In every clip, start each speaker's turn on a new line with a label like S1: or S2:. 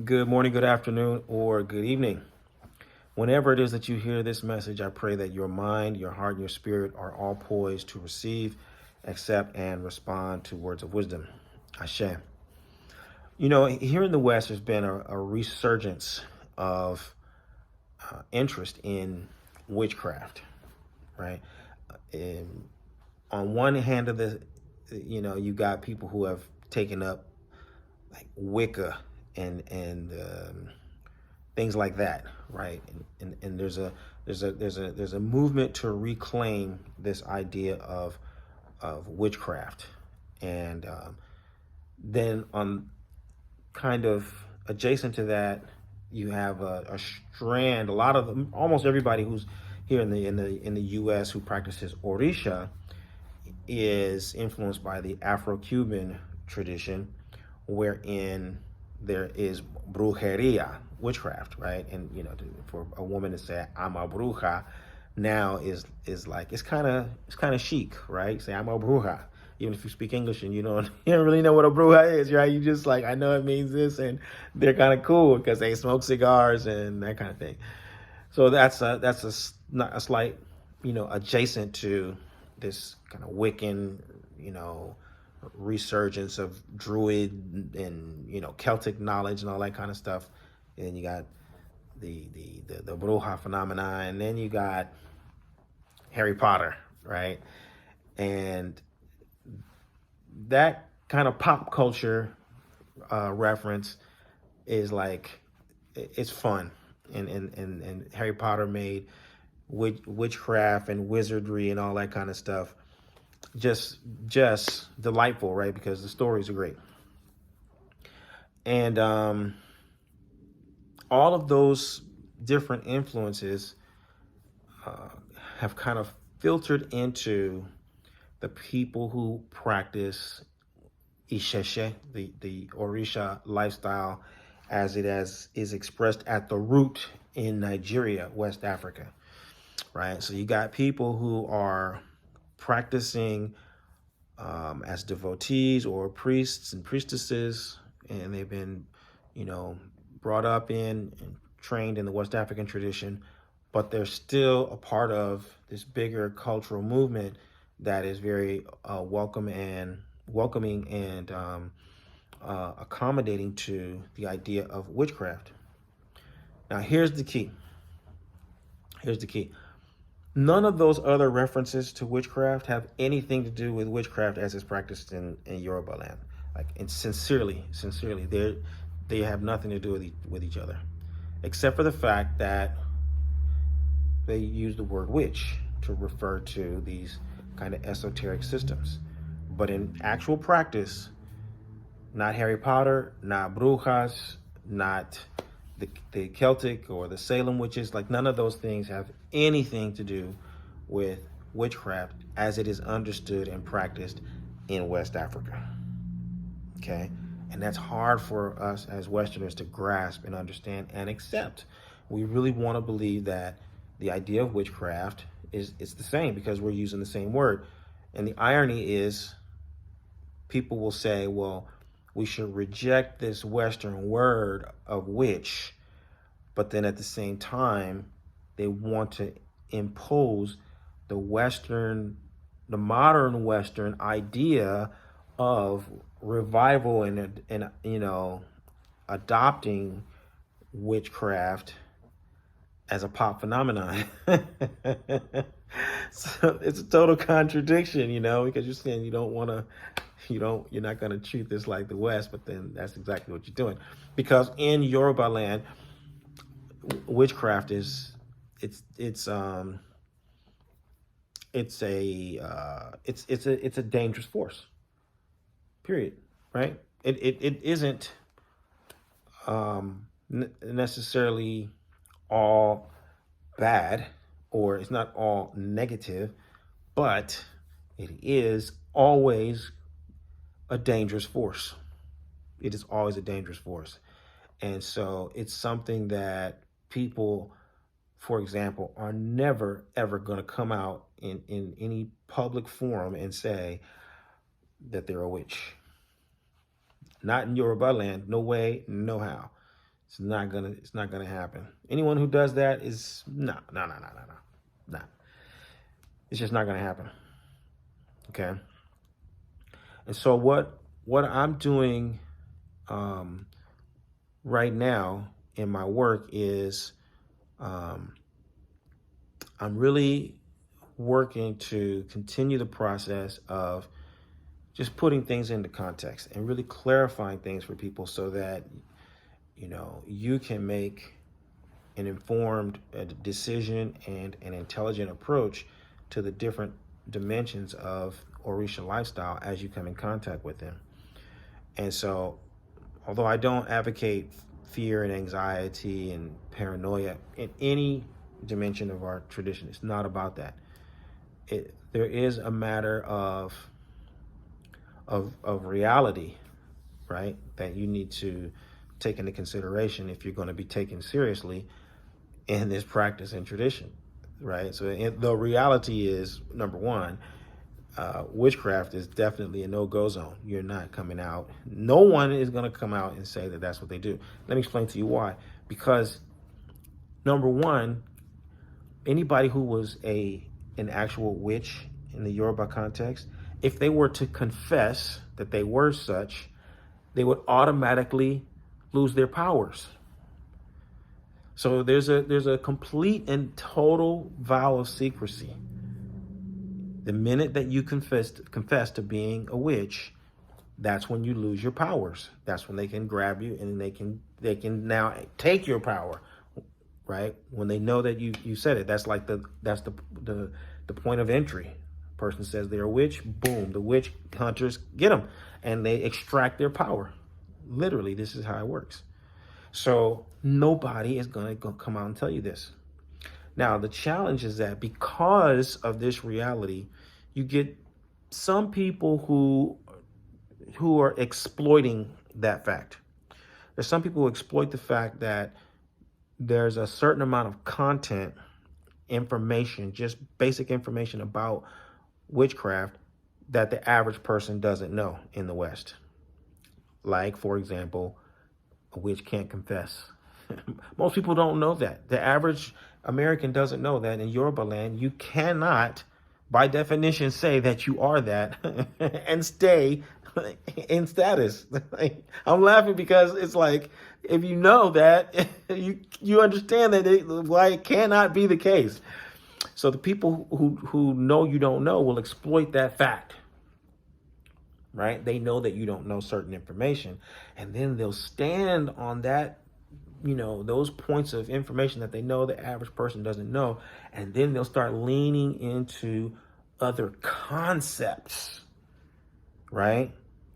S1: Good morning, good afternoon, or good evening. Whenever it is that you hear this message, I pray that your mind, your heart, and your spirit are all poised to receive, accept, and respond to words of wisdom. Ashe. Here in the West, there's been a resurgence of interest in witchcraft, right? And on one hand of you got people who have taken up like Wicca and things like that, right? And there's a movement to reclaim this idea of witchcraft, and then on kind of adjacent to that, you have a strand. A lot of them, almost everybody who's here in the U.S. who practices Orisha is influenced by the Afro-Cuban tradition, wherein there is brujeria, witchcraft, right? And for a woman to say "I'm a bruja" now is like it's kind of chic, right? Say "I'm a bruja," even if you speak English and you don't really know what a bruja is, right? You just like, I know it means this, and they're kind of cool because they smoke cigars and that kind of thing. So not a slight, adjacent to this kind of Wiccan, resurgence of Druid and Celtic knowledge and all that kind of stuff. And then you got the Bruja phenomena, and then you got Harry Potter, right? And that kind of pop culture reference is like, it's fun, and Harry Potter made witchcraft and wizardry and all that kind of stuff just delightful, right? Because the stories are great, and all of those different influences have kind of filtered into the people who practice Isheshe, the Orisha lifestyle, as is expressed at the root in Nigeria, West Africa, right? So you got people who are practicing as devotees or priests and priestesses, and they've been, brought up in and trained in the West African tradition, but they're still a part of this bigger cultural movement that is very welcoming and accommodating to the idea of witchcraft. Now, here's the key. None of those other references to witchcraft have anything to do with witchcraft as it's practiced in Yoruba land. Like, and sincerely, they have nothing to do with each other, except for the fact that they use the word witch to refer to these kind of esoteric systems. But in actual practice, not Harry Potter, not brujas, not the Celtic or the Salem witches, like none of those things have anything to do with witchcraft as it is understood and practiced in West Africa. Okay? And that's hard for us as Westerners to grasp and understand and accept. We really want to believe that the idea of witchcraft is the same because we're using the same word. And the irony is, people will say, well, we should reject this Western word of witch, but then at the same time, they want to impose the modern Western idea of revival and adopting witchcraft as a pop phenomenon. So it's a total contradiction, because you're saying you're not going to treat this like the West, but then that's exactly what you're doing. Because in Yoruba land, witchcraft it's a dangerous force. Period. Right? It isn't necessarily all bad, or it's not all negative, but it is always a dangerous force. It is always a dangerous force. And so it's something that people, for example, are never, ever going to come out in any public forum and say that they're a witch. Not in Yoruba land. No way, no how. It's not gonna happen. Anyone who does that is no. It's just not gonna happen. Okay. And so what I'm doing right now in my work is I'm really working to continue the process of just putting things into context and really clarifying things for people so that you can make an informed decision and an intelligent approach to the different dimensions of Orisha lifestyle as you come in contact with them. And so, although I don't advocate fear and anxiety and paranoia in any dimension of our tradition, it's not about that. There is a matter of reality, right, that you need to take into consideration if you're going to be taken seriously in this practice and tradition, right? So the reality is, number one, witchcraft is definitely a no-go zone. You're not coming out. No one is going to come out and say that that's what they do. Let me explain to you why. Because number one, anybody who was an actual witch in the Yoruba context, if they were to confess that they were such, they would automatically lose their powers. So there's a complete and total vow of secrecy. The minute that you confess to being a witch, that's when you lose your powers. That's when they can grab you and they can now take your power, right? When they know that you said it, that's like the point of entry. Person says they're a witch, boom, the witch hunters get them and they extract their power. Literally, this is how it works. So nobody is going to come out and tell you this. Now, the challenge is that because of this reality, you get some people who are exploiting that fact. There's some people who exploit the fact that there's a certain amount of content, information, just basic information about witchcraft that the average person doesn't know in the West. Like, for example, a witch can't confess. Most people don't know that. The average American doesn't know that in Yoruba land, you cannot, by definition, say that you are that and stay in status. I'm laughing because it's like, if you know that, you understand that why it cannot be the case. So the people who know you don't know will exploit that fact, right? They know that you don't know certain information, and then they'll stand on that, those points of information that they know the average person doesn't know, and then they'll start leaning into other concepts, right?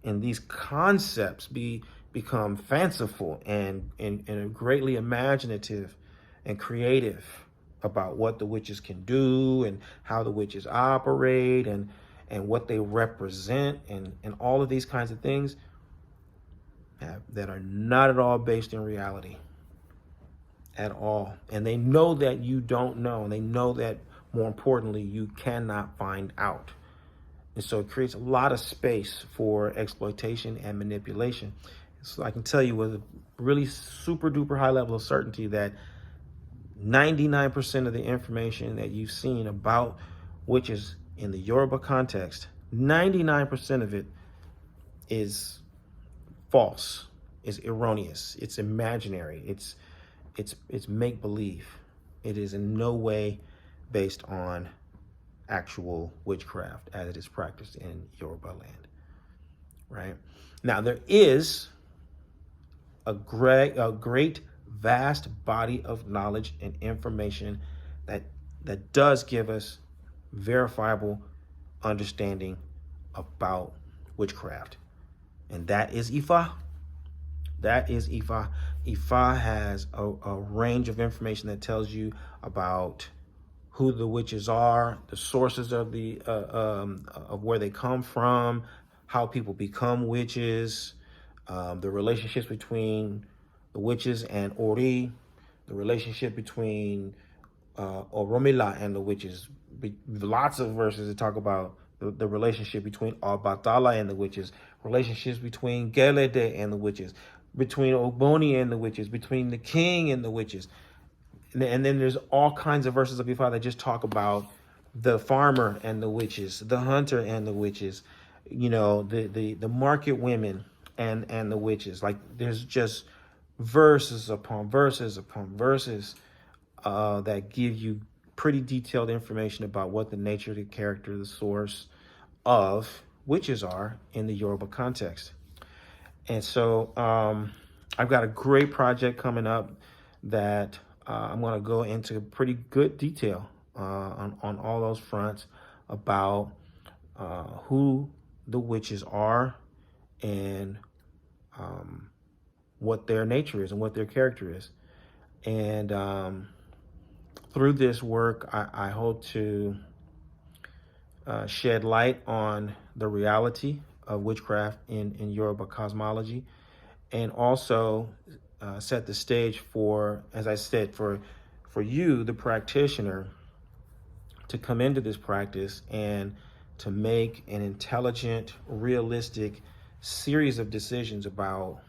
S1: And these concepts become fanciful and greatly imaginative and creative about what the witches can do and how the witches operate and what they represent and all of these kinds of things that are not at all based in reality at all. And they know that you don't know, and they know that, more importantly, you cannot find out. And so it creates a lot of space for exploitation and manipulation. So I can tell you with a really super duper high level of certainty that 99% of the information that you've seen about witches in the Yoruba context, 99% of it is false, is erroneous, it's imaginary, it's make-believe. It is in no way based on actual witchcraft as it is practiced in Yoruba land, right? Now, there is a great vast body of knowledge and information that does give us verifiable understanding about witchcraft, and that is Ifa. That is Ifa. Ifa has a range of information that tells you about who the witches are, the sources of of where they come from, how people become witches, the relationships between the witches and Ori, the relationship between Oromila and the witches. Lots of verses that talk about the relationship between Albatala and the witches, relationships between Gelede and the witches. between Ogboni and the witches, between the king and the witches. And then there's all kinds of verses of Ifa that just talk about the farmer and the witches, the hunter and the witches, the market women and the witches. Like there's just verses upon verses upon verses that give you pretty detailed information about what the nature, the character, the source of witches are in the Yoruba context. And so I've got a great project coming up that I'm going to go into pretty good detail on all those fronts about who the witches are and what their nature is and what their character is. And through this work, I hope to shed light on the reality of witchcraft in Yoruba cosmology, and also set the stage for, as I said, for you, the practitioner, to come into this practice and to make an intelligent, realistic series of decisions about,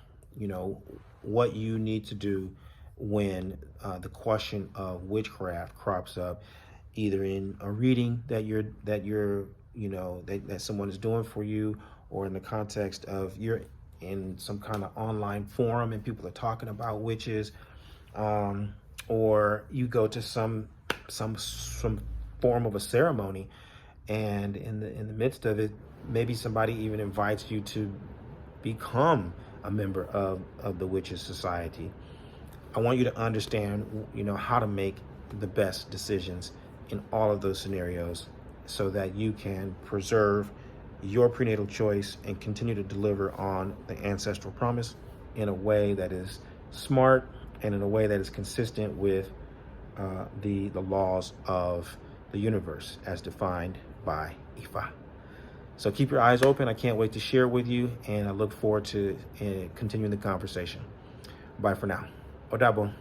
S1: what you need to do when the question of witchcraft crops up, either in a reading that someone is doing for you, or in the context of you're in some kind of online forum and people are talking about witches, or you go to some form of a ceremony, and in the midst of it, maybe somebody even invites you to become a member of the Witches Society. I want you to understand, how to make the best decisions in all of those scenarios so that you can preserve your prenatal choice and continue to deliver on the ancestral promise in a way that is smart and in a way that is consistent with the laws of the universe as defined by Ifa. So keep your eyes open. I can't wait to share with you, and I look forward to continuing the conversation. Bye for now. Odabo.